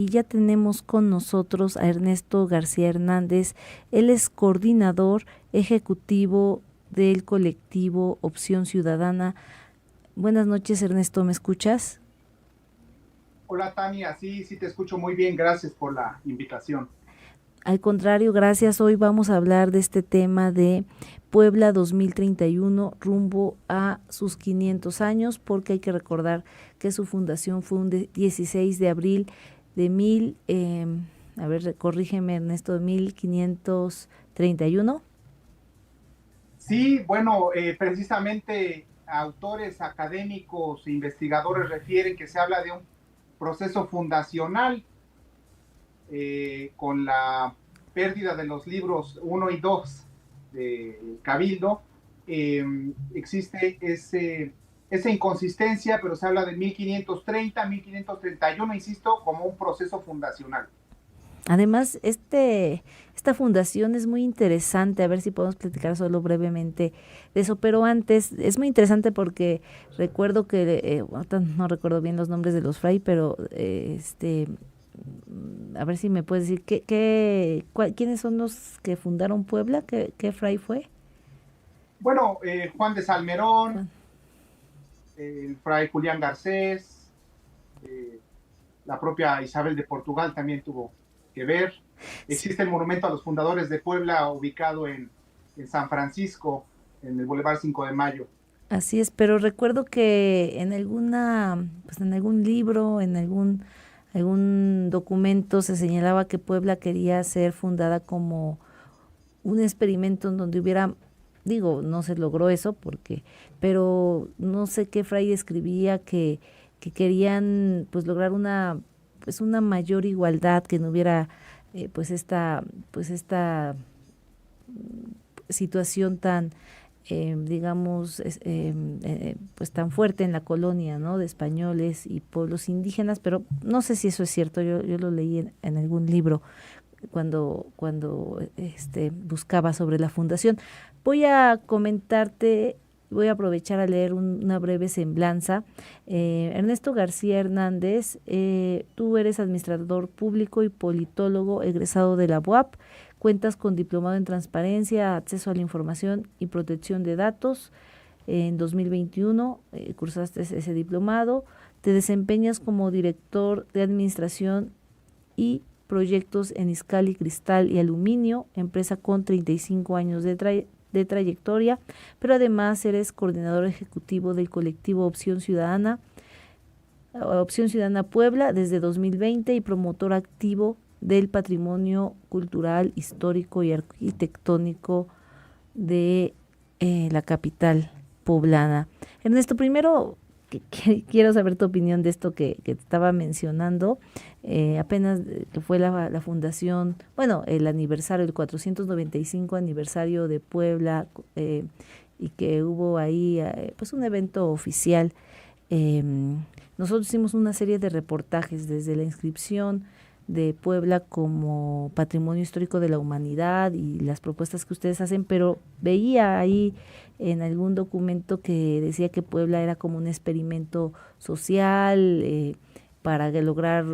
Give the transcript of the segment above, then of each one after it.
Y ya tenemos con nosotros a Ernesto García Hernández. Él es coordinador ejecutivo del colectivo Opción Ciudadana. Buenas noches, Ernesto, ¿me escuchas? Hola Tania, sí, sí te escucho muy bien, gracias por la invitación. Al contrario, gracias. Hoy vamos a hablar de este tema de Puebla 2031 rumbo a sus 500 años, porque hay que recordar que su fundación fue un 16 de abril de a ver, corrígeme Ernesto, de 1531. Sí, bueno, precisamente autores académicos e investigadores refieren que se habla de un proceso fundacional con la pérdida de los libros uno y 2 de Cabildo. eh, Existe esa inconsistencia, pero se habla de 1530, 1531, insisto, como un proceso fundacional. Además, esta fundación es muy interesante, a ver si podemos platicar solo brevemente de eso, pero antes es muy interesante porque recuerdo que, ahorita no recuerdo bien los nombres de los fray, pero a ver si me puedes decir, ¿quiénes son los que fundaron Puebla? ¿Qué fray fue? Bueno, Juan de Salmerón, Juan. el fray Julián Garcés, eh, la propia Isabel de Portugal también tuvo que ver. Existe el monumento a los fundadores de Puebla ubicado en San Francisco, en el Boulevard 5 de Mayo. Así es, pero recuerdo que en pues en algún libro, algún documento se señalaba que Puebla quería ser fundada como un experimento en donde hubiera, digo, no se logró eso pero no sé qué fray escribía que querían pues lograr pues una mayor igualdad, que no hubiera pues esta situación tan digamos, pues tan fuerte en la colonia, ¿no? De españoles y pueblos indígenas, pero no sé si eso es cierto, yo lo leí en algún libro cuando buscaba sobre la fundación. Voy a comentarte, voy a aprovechar a leer una breve semblanza. Ernesto García Hernández, tú eres administrador público y politólogo egresado de la UAP, cuentas con diplomado en transparencia, acceso a la información y protección de datos. En 2021 cursaste ese diplomado, te desempeñas como director de administración y proyectos en Iscali, Cristal y Aluminio, empresa con 35 años de trayectoria, pero además eres coordinador ejecutivo del colectivo Opción Ciudadana Puebla desde 2020 y promotor activo del patrimonio cultural, histórico y arquitectónico de la capital poblana. Ernesto, primero quiero saber tu opinión de esto que te estaba mencionando, apenas que fue la fundación, bueno, el aniversario, el 495 aniversario de Puebla, y que hubo ahí pues un evento oficial. Eh, Nosotros hicimos una serie de reportajes desde la inscripción de Puebla como Patrimonio Histórico de la Humanidad y las propuestas que ustedes hacen, pero veía ahí en algún documento que decía que Puebla era como un experimento social para lograr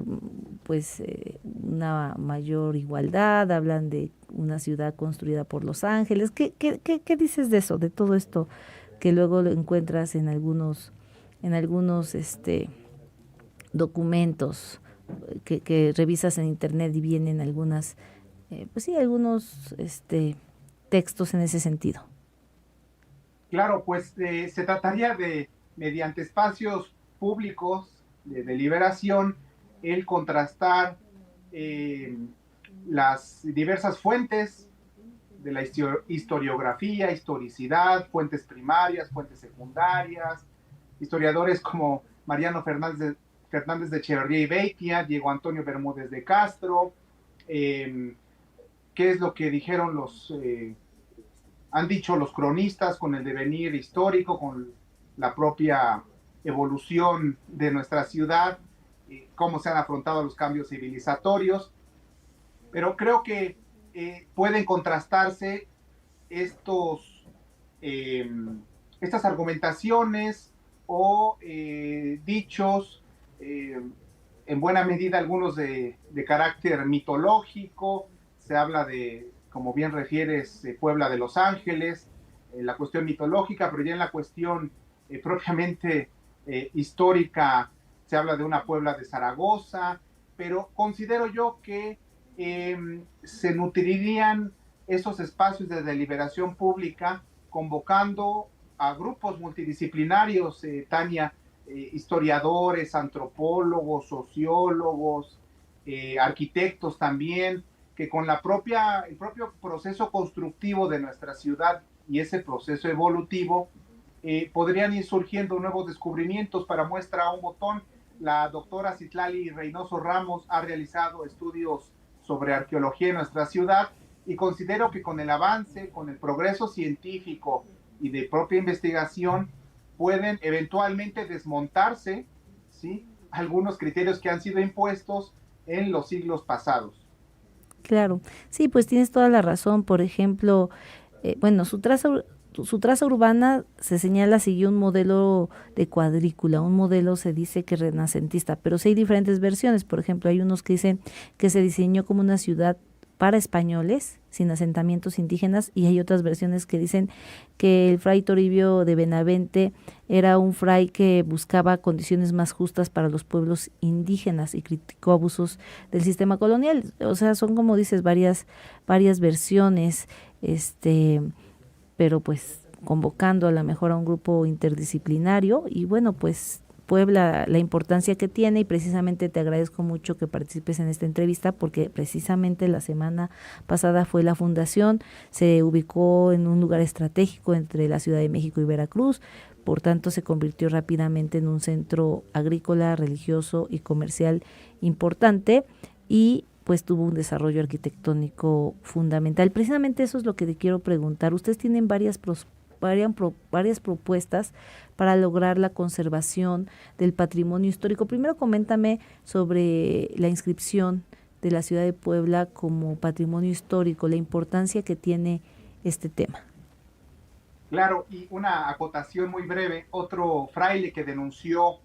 pues una mayor igualdad, hablan de una ciudad construida por Los Ángeles. ¿Qué dices de eso, de todo esto que luego lo encuentras en algunos documentos que revisas en internet y vienen algunas, pues sí, algunos textos en ese sentido? Claro, pues se trataría de, mediante espacios públicos de deliberación, el contrastar eh, las diversas fuentes de la historiografía, historicidad, fuentes primarias, fuentes secundarias, historiadores como Mariano Fernández de Echeverría y Beitia, Diego Antonio Bermúdez de Castro, eh, qué es lo que dijeron han dicho los cronistas con el devenir histórico, con la propia evolución de nuestra ciudad, cómo se han afrontado los cambios civilizatorios, pero creo que pueden contrastarse estos, eh, estas argumentaciones o dichos en buena medida algunos de carácter mitológico. Se habla de, como bien refieres, Puebla de Los Ángeles, la cuestión mitológica, pero ya en la cuestión propiamente histórica se habla de una Puebla de Zaragoza, pero considero yo que se nutrirían esos espacios de deliberación pública convocando a grupos multidisciplinarios, Tania, historiadores, antropólogos, sociólogos, arquitectos también, que con el propio proceso constructivo de nuestra ciudad y ese proceso evolutivo, podrían ir surgiendo nuevos descubrimientos. Para muestra un botón, la doctora Citlali Reynoso Ramos ha realizado estudios sobre arqueología en nuestra ciudad y considero que con el avance, con el progreso científico y de propia investigación, pueden eventualmente desmontarse, ¿sí?, algunos criterios que han sido impuestos en los siglos pasados. Claro, sí, pues tienes toda la razón. Por ejemplo, bueno, su traza urbana se señala siguió un modelo de cuadrícula, un modelo se dice que renacentista, pero sí hay diferentes versiones. Por ejemplo, hay unos que dicen que se diseñó como una ciudad para españoles, sin asentamientos indígenas, y hay otras versiones que dicen que el fray Toribio de Benavente era un fray que buscaba condiciones más justas para los pueblos indígenas y criticó abusos del sistema colonial. O sea, son, como dices, varias versiones, pero pues convocando a lo mejor a un grupo interdisciplinario. Y bueno, pues Puebla, la importancia que tiene, y precisamente te agradezco mucho que participes en esta entrevista porque precisamente la semana pasada fue la fundación, se ubicó en un lugar estratégico entre la Ciudad de México y Veracruz, por tanto se convirtió rápidamente en un centro agrícola, religioso y comercial importante, y pues tuvo un desarrollo arquitectónico fundamental. Precisamente eso es lo que te quiero preguntar. Ustedes tienen varias propuestas para lograr la conservación del patrimonio histórico. Primero coméntame sobre la inscripción de la ciudad de Puebla como patrimonio histórico, la importancia que tiene este tema. Claro, y una acotación muy breve, otro fraile que denunció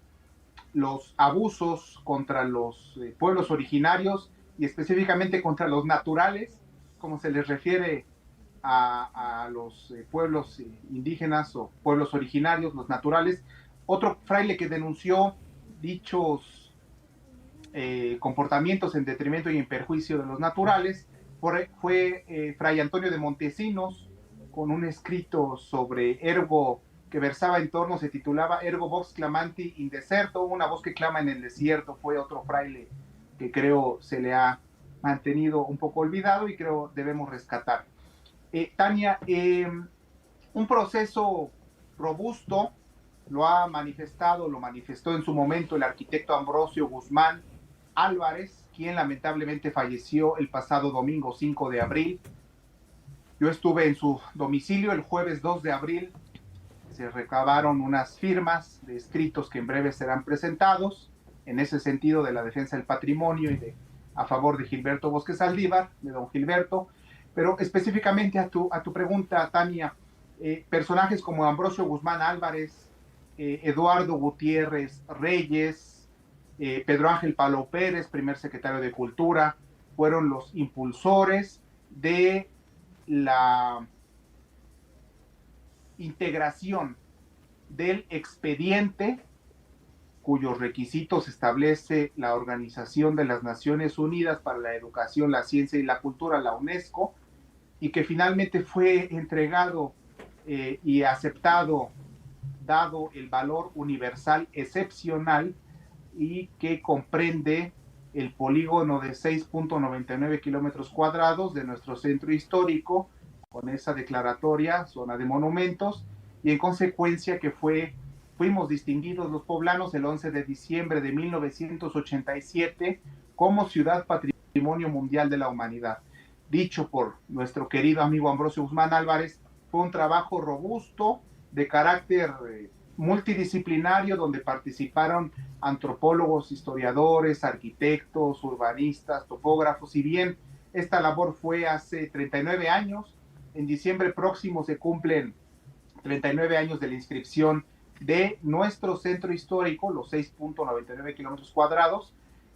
los abusos contra los pueblos originarios y específicamente contra los naturales, como se les refiere a los pueblos indígenas o pueblos originarios, los naturales. Otro fraile que denunció dichos comportamientos en detrimento y en perjuicio de los naturales fue Fray Antonio de Montesinos, con un escrito sobre ergo que versaba en torno, se titulaba Ergo Vox Clamanti in Deserto, una voz que clama en el desierto. Fue otro fraile que creo se le ha mantenido un poco olvidado y creo debemos rescatar. Tania, un proceso robusto lo manifestó en su momento el arquitecto Ambrosio Guzmán Álvarez, quien lamentablemente falleció el pasado domingo 5 de abril. Yo estuve en su domicilio el jueves 2 de abril, se recabaron unas firmas de escritos que en breve serán presentados, en ese sentido de la defensa del patrimonio y a favor de Gilberto Bosque Saldívar, de don Gilberto. Pero específicamente a tu pregunta, Tania, personajes como Ambrosio Guzmán Álvarez, Eduardo Gutiérrez Reyes, Pedro Ángel Palo Pérez, primer secretario de Cultura, fueron los impulsores de la integración del expediente cuyos requisitos establece la Organización de las Naciones Unidas para la Educación, la Ciencia y la Cultura, la UNESCO, y que finalmente fue entregado y aceptado, dado el valor universal excepcional, y que comprende el polígono de 6.99 kilómetros cuadrados de nuestro centro histórico, con esa declaratoria, zona de monumentos, y en consecuencia que fuimos distinguidos los poblanos el 11 de diciembre de 1987 como Ciudad Patrimonio Mundial de la Humanidad. Dicho por nuestro querido amigo Ambrosio Guzmán Álvarez, fue un trabajo robusto de carácter multidisciplinario donde participaron antropólogos, historiadores, arquitectos, urbanistas, topógrafos. Y bien, esta labor fue hace 39 años, en diciembre próximo se cumplen 39 años de la inscripción de nuestro centro histórico, los 6.99 kilómetros cuadrados,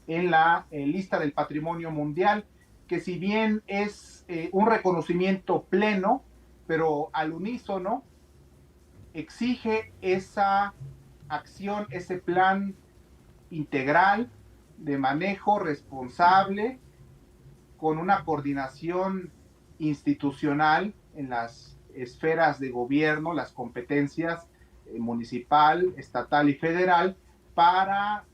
en la lista del patrimonio mundial, que si bien es un reconocimiento pleno, pero al unísono, exige esa acción, ese plan integral de manejo responsable, con una coordinación institucional en las esferas de gobierno, las competencias municipal, estatal y federal, para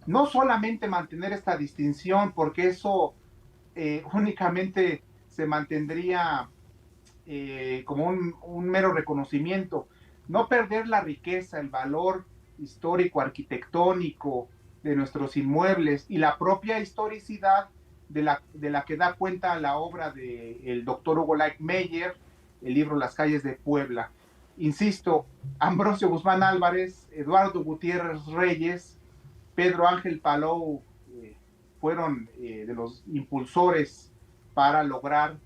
no solamente mantener esta distinción, porque eso únicamente se mantendría como un mero reconocimiento, no perder la riqueza, el valor histórico, arquitectónico de nuestros inmuebles y la propia historicidad de la que da cuenta la obra del doctor Hugo Meyer, el libro Las calles de Puebla. Insisto, Ambrosio Guzmán Álvarez, Eduardo Gutiérrez Reyes, Pedro Ángel Palou fueron de los impulsores para lograr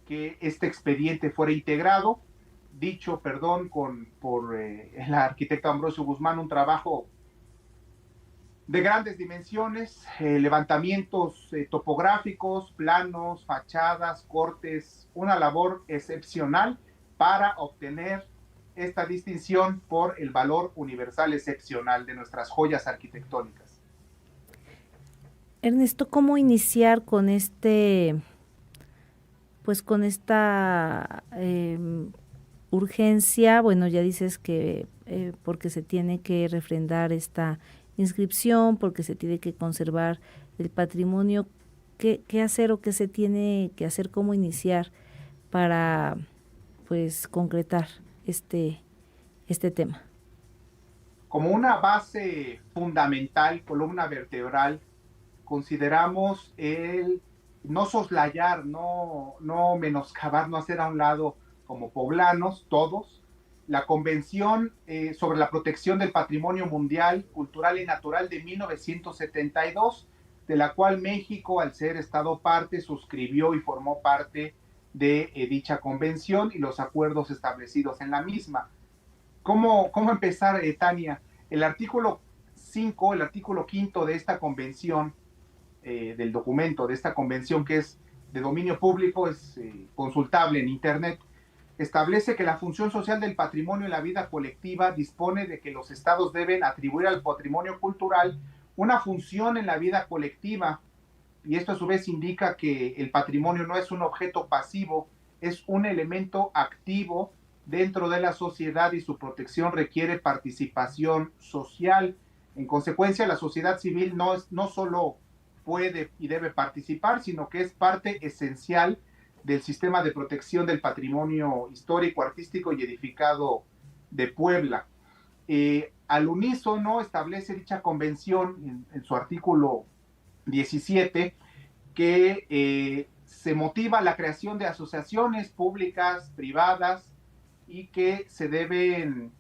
que este expediente fuera integrado, dicho, perdón, por el arquitecto Ambrosio Guzmán, un trabajo de grandes dimensiones, levantamientos topográficos, planos, fachadas, cortes, una labor excepcional para obtener esta distinción por el valor universal excepcional de nuestras joyas arquitectónicas. Ernesto, ¿cómo iniciar con pues con esta urgencia? Bueno, ya dices que porque se tiene que refrendar esta inscripción, porque se tiene que conservar el patrimonio. ¿Qué hacer o qué se tiene que hacer? ¿Cómo iniciar para pues concretar este tema? Como una base fundamental, columna vertebral, consideramos el no soslayar, no menoscabar, no hacer a un lado como poblanos, todos, la Convención sobre la Protección del Patrimonio Mundial, Cultural y Natural de 1972, de la cual México, al ser Estado parte, suscribió y formó parte de dicha convención y los acuerdos establecidos en la misma. ¿Cómo empezar, Tania? El artículo 5, el artículo 5 de esta convención, del documento de esta convención, que es de dominio público, es consultable en Internet, establece que la función social del patrimonio en la vida colectiva dispone de que los estados deben atribuir al patrimonio cultural una función en la vida colectiva, y esto a su vez indica que el patrimonio no es un objeto pasivo, es un elemento activo dentro de la sociedad y su protección requiere participación social. En consecuencia, la sociedad civil no solo puede y debe participar, sino que es parte esencial del sistema de protección del patrimonio histórico, artístico y edificado de Puebla. Al unísono establece dicha convención en su artículo 17 que se motiva la creación de asociaciones públicas, privadas, y que se deben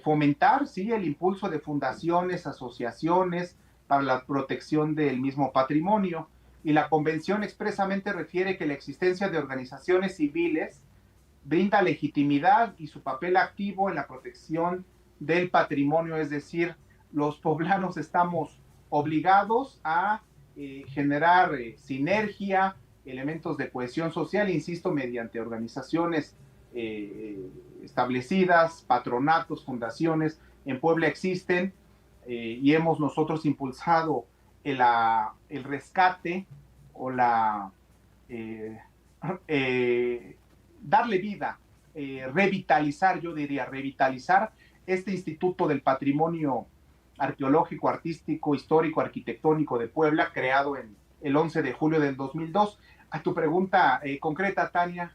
fomentar, sí, el impulso de fundaciones, asociaciones para la protección del mismo patrimonio. Y la convención expresamente refiere que la existencia de organizaciones civiles brinda legitimidad y su papel activo en la protección del patrimonio, es decir, los poblanos estamos obligados a generar sinergia, elementos de cohesión social, insisto, mediante organizaciones establecidas, patronatos, fundaciones. En Puebla existen y hemos nosotros impulsado el rescate o darle vida, revitalizar, yo diría, revitalizar este Instituto del Patrimonio Arqueológico, Artístico, Histórico, Arquitectónico de Puebla, creado en el 11 de julio del 2002. A tu pregunta concreta, Tania,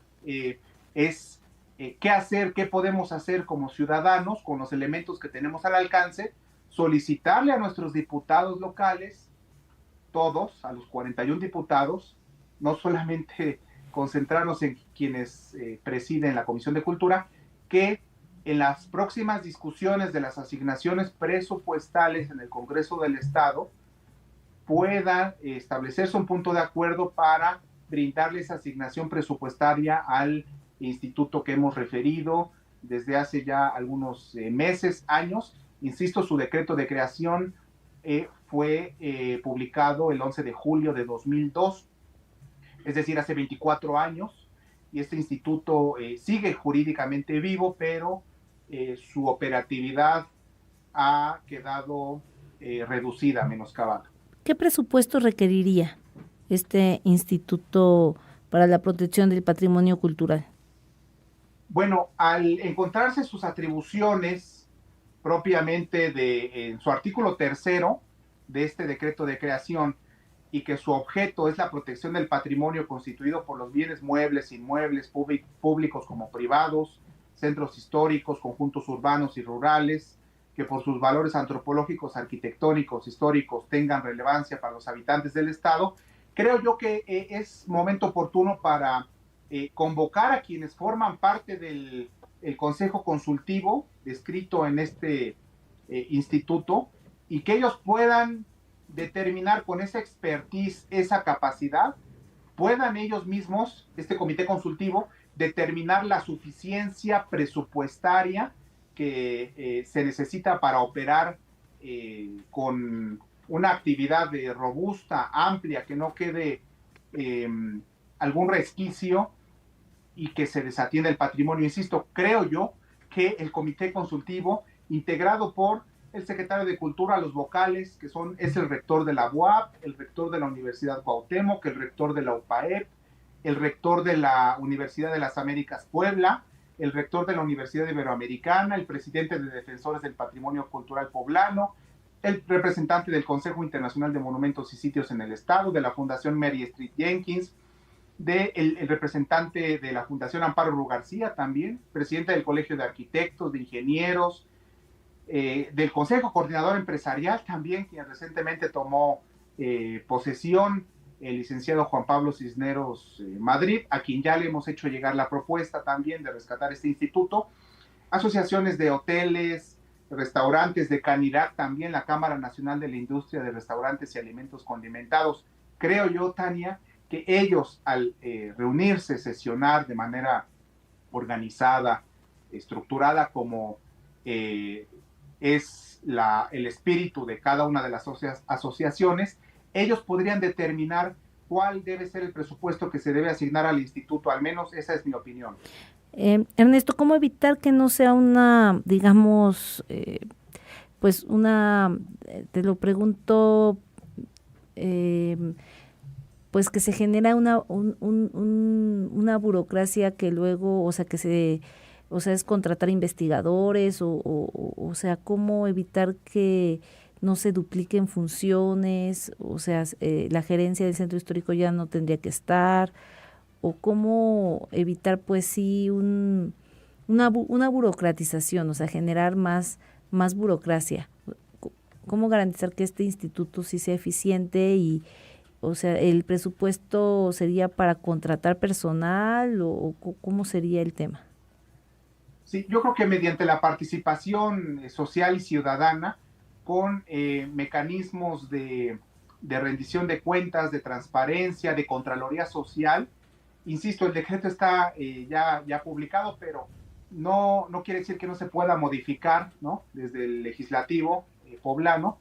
es qué hacer, qué podemos hacer como ciudadanos con los elementos que tenemos al alcance, solicitarle a nuestros diputados locales, todos, a los 41 diputados, no solamente concentrarnos en quienes presiden la Comisión de Cultura, que en las próximas discusiones de las asignaciones presupuestales en el Congreso del Estado pueda establecerse un punto de acuerdo para brindarles asignación presupuestaria al instituto que hemos referido desde hace ya algunos meses, años. Insisto, su decreto de creación fue publicado el 11 de julio de 2002, es decir, hace 24 años, y este instituto sigue jurídicamente vivo, pero su operatividad ha quedado reducida, menoscabada. ¿Qué presupuesto requeriría este Instituto para la Protección del Patrimonio Cultural? Bueno, al encontrarse sus atribuciones propiamente en su artículo tercero de este decreto de creación, y que su objeto es la protección del patrimonio constituido por los bienes muebles, inmuebles, públicos como privados, centros históricos, conjuntos urbanos y rurales, que por sus valores antropológicos, arquitectónicos, históricos tengan relevancia para los habitantes del Estado. Creo yo que es momento oportuno para convocar a quienes forman parte del Consejo Consultivo descrito en este instituto, y que ellos puedan determinar con esa expertise, esa capacidad, puedan ellos mismos, este comité consultivo, determinar la suficiencia presupuestaria que se necesita para operar con una actividad robusta, amplia, que no quede algún resquicio y que se desatienda el patrimonio. Insisto, creo yo que el comité consultivo, integrado por el secretario de Cultura, los vocales, es el rector de la UAP, el rector de la Universidad Cuauhtémoc, el rector de la UPAEP, el rector de la Universidad de las Américas Puebla, el rector de la Universidad Iberoamericana, el presidente de Defensores del Patrimonio Cultural Poblano, el representante del Consejo Internacional de Monumentos y Sitios en el Estado, de la Fundación Mary Street Jenkins, el representante de la Fundación Amparo Ru García también, presidente del Colegio de Arquitectos, de Ingenieros, del Consejo Coordinador Empresarial también, quien recientemente tomó posesión, el licenciado Juan Pablo Cisneros Madrid, a quien ya le hemos hecho llegar la propuesta también de rescatar este instituto, asociaciones de hoteles, restaurantes de Canirac, también la Cámara Nacional de la Industria de Restaurantes y Alimentos Condimentados. Creo yo, Tania, que ellos al reunirse, sesionar de manera organizada, estructurada, como es el espíritu de cada una de las asociaciones, ellos podrían determinar cuál debe ser el presupuesto que se debe asignar al instituto, al menos esa es mi opinión. Ernesto, ¿cómo evitar que no sea una, digamos, pues te lo pregunto, pues que se genera una burocracia que luego, o sea, es contratar investigadores o sea, cómo evitar que no se dupliquen funciones, o sea, la gerencia del centro histórico ya no tendría que estar, o cómo evitar pues sí una burocratización, o sea, generar más burocracia. ¿Cómo garantizar que este instituto sí sea eficiente y, o sea, el presupuesto sería para contratar personal o cómo sería el tema? Sí, yo creo que mediante la participación social y ciudadana, con mecanismos de rendición de cuentas, de transparencia, de contraloría social. Insisto, el decreto está ya publicado, pero no quiere decir que no se pueda modificar, ¿no? Desde el legislativo poblano,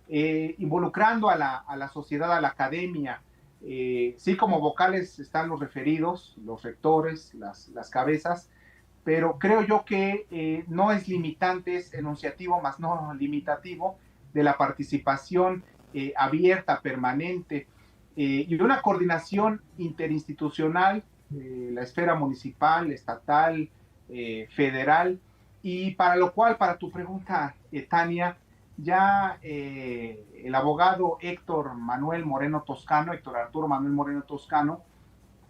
involucrando a la sociedad, a la academia. Sí, como vocales están los referidos, los rectores, las cabezas, pero creo yo que no es limitante, es enunciativo más no limitativo de la participación abierta, permanente, y una coordinación interinstitucional, la esfera municipal, estatal, federal, y para lo cual, para tu pregunta, Tania, ya el abogado Héctor Arturo Manuel Moreno Toscano,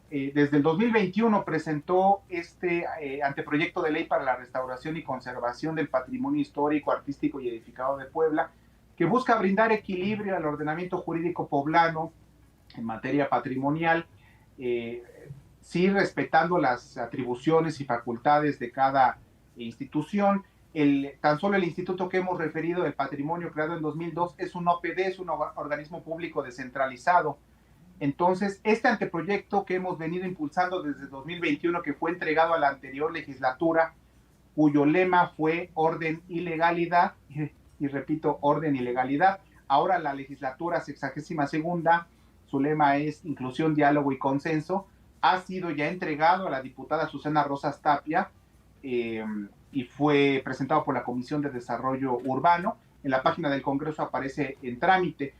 desde el 2021 presentó este anteproyecto de ley para la restauración y conservación del patrimonio histórico, artístico y edificado de Puebla, que busca brindar equilibrio al ordenamiento jurídico poblano en materia patrimonial, sí respetando las atribuciones y facultades de cada institución. Tan solo el instituto que hemos referido del patrimonio, creado en 2002, es un OPD, es un organismo público descentralizado. Entonces, este anteproyecto que hemos venido impulsando desde 2021, que fue entregado a la anterior legislatura, cuyo lema fue orden y legalidad, y repito, orden y legalidad, Ahora la legislatura 62ª, su lema es inclusión, diálogo y consenso, ha sido ya entregado a la diputada Susana Rosas Tapia y fue presentado por la Comisión de Desarrollo Urbano. En la página del Congreso aparece en trámite.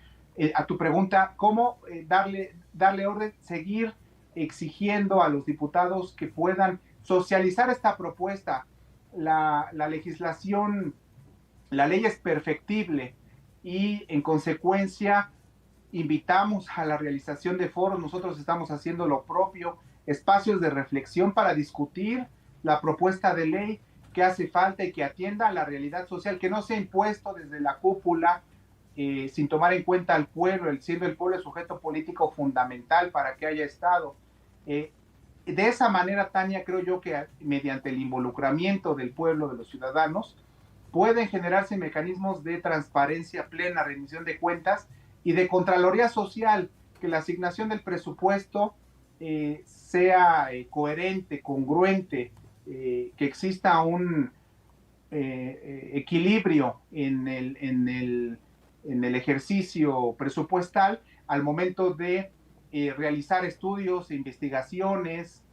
A tu pregunta, ¿cómo darle orden? Seguir exigiendo a los diputados que puedan socializar esta propuesta. La legislación, la ley es perfectible y en consecuencia invitamos a la realización de foros. Nosotros estamos haciendo lo propio, espacios de reflexión para discutir la propuesta de ley que hace falta y que atienda a la realidad social, que no sea impuesto desde la cúpula sin tomar en cuenta al pueblo, siendo el pueblo el sujeto político fundamental para que haya Estado. De esa manera, Tania, creo yo que mediante el involucramiento del pueblo, de los ciudadanos, pueden generarse mecanismos de transparencia plena, rendición de cuentas y de contraloría social, que la asignación del presupuesto sea coherente, congruente, que exista un equilibrio en el ejercicio presupuestal al momento de realizar estudios, investigaciones,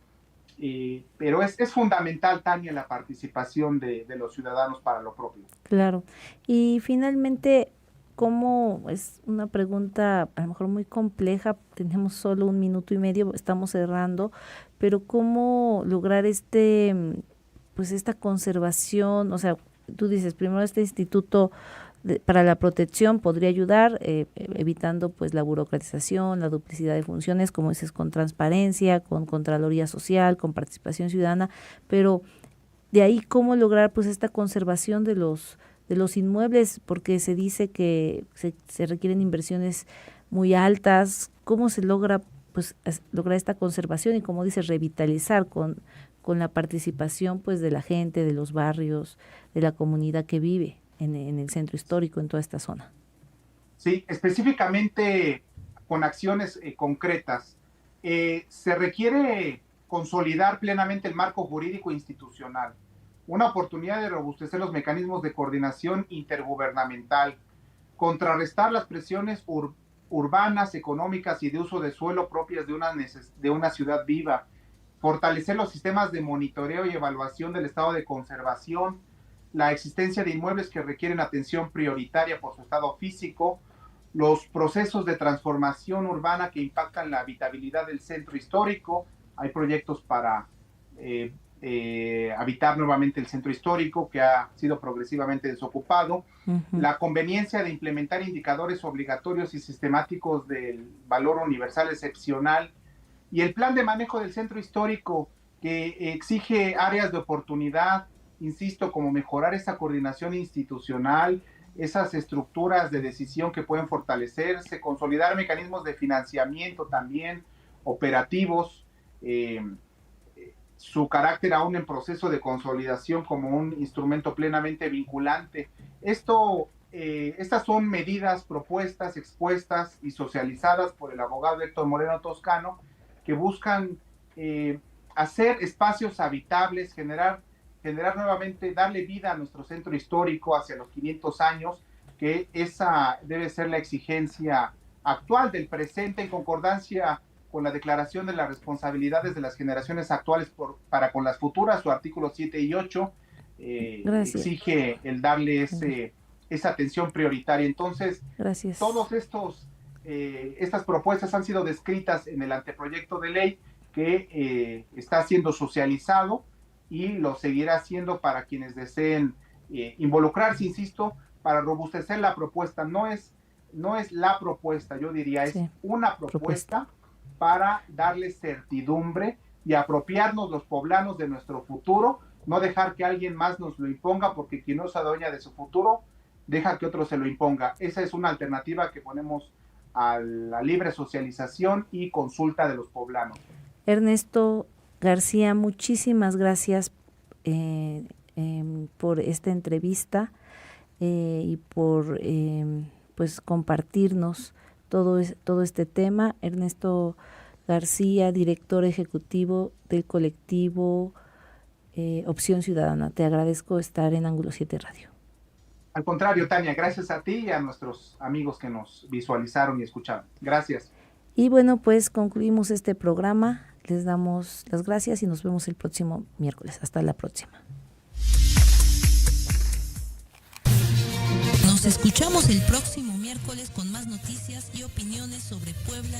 pero es fundamental, Tania, la participación de los ciudadanos para lo propio. Claro. Y finalmente, ¿cómo? Es una pregunta a lo mejor muy compleja, tenemos solo 1 minuto y medio, estamos cerrando, pero ¿cómo lograr pues esta conservación? O sea, tú dices, primero este instituto para la protección podría ayudar, evitando pues la burocratización, la duplicidad de funciones, como dices, con transparencia, con contraloría social, con participación ciudadana, pero de ahí cómo lograr pues esta conservación de los inmuebles, porque se dice que se requieren inversiones muy altas. ¿Cómo se logra pues lograr esta conservación y, como dices, revitalizar con la participación pues de la gente, de los barrios, de la comunidad que vive en el centro histórico, en toda esta zona? Sí, específicamente con acciones concretas. Se requiere consolidar plenamente el marco jurídico institucional, una oportunidad de robustecer los mecanismos de coordinación intergubernamental, contrarrestar las presiones urbanas, económicas y de uso de suelo propias de una ciudad viva, fortalecer los sistemas de monitoreo y evaluación del estado de conservación, la existencia de inmuebles que requieren atención prioritaria por su estado físico, los procesos de transformación urbana que impactan la habitabilidad del centro histórico. Hay proyectos para habitar nuevamente el centro histórico, que ha sido progresivamente desocupado. La conveniencia de implementar indicadores obligatorios y sistemáticos del valor universal excepcional, y el plan de manejo del centro histórico, que exige áreas de oportunidad, insisto, como mejorar esa coordinación institucional, esas estructuras de decisión que pueden fortalecerse, consolidar mecanismos de financiamiento también operativos, su carácter aún en proceso de consolidación como un instrumento plenamente vinculante. Estas son medidas propuestas, expuestas y socializadas por el abogado Héctor Moreno Toscano, que buscan hacer espacios habitables, generar nuevamente, darle vida a nuestro centro histórico hacia los 500 años, que esa debe ser la exigencia actual del presente, en concordancia con la Declaración de las Responsabilidades de las Generaciones Actuales para con las futuras. Su artículo 7 y 8 exige el darle esa atención prioritaria. Entonces, Gracias. todos estas propuestas han sido descritas en el anteproyecto de ley que está siendo socializado y lo seguirá haciendo para quienes deseen involucrarse, insisto, para robustecer la propuesta. No es la propuesta, yo diría, es una propuesta para darle certidumbre y apropiarnos los poblanos de nuestro futuro, no dejar que alguien más nos lo imponga, porque quien no se adueña de su futuro deja que otro se lo imponga. Esa es una alternativa que ponemos a la libre socialización y consulta de los poblanos. Ernesto García, muchísimas gracias por esta entrevista y por pues compartirnos todo este tema. Ernesto García, director ejecutivo del colectivo Opción Ciudadana. Te agradezco estar en Ángulo 7 Radio. Al contrario, Tania, gracias a ti y a nuestros amigos que nos visualizaron y escucharon. Gracias. Y bueno, pues concluimos este programa. Les damos las gracias y nos vemos el próximo miércoles. Hasta la próxima. Nos escuchamos el próximo miércoles con más noticias y opiniones sobre Puebla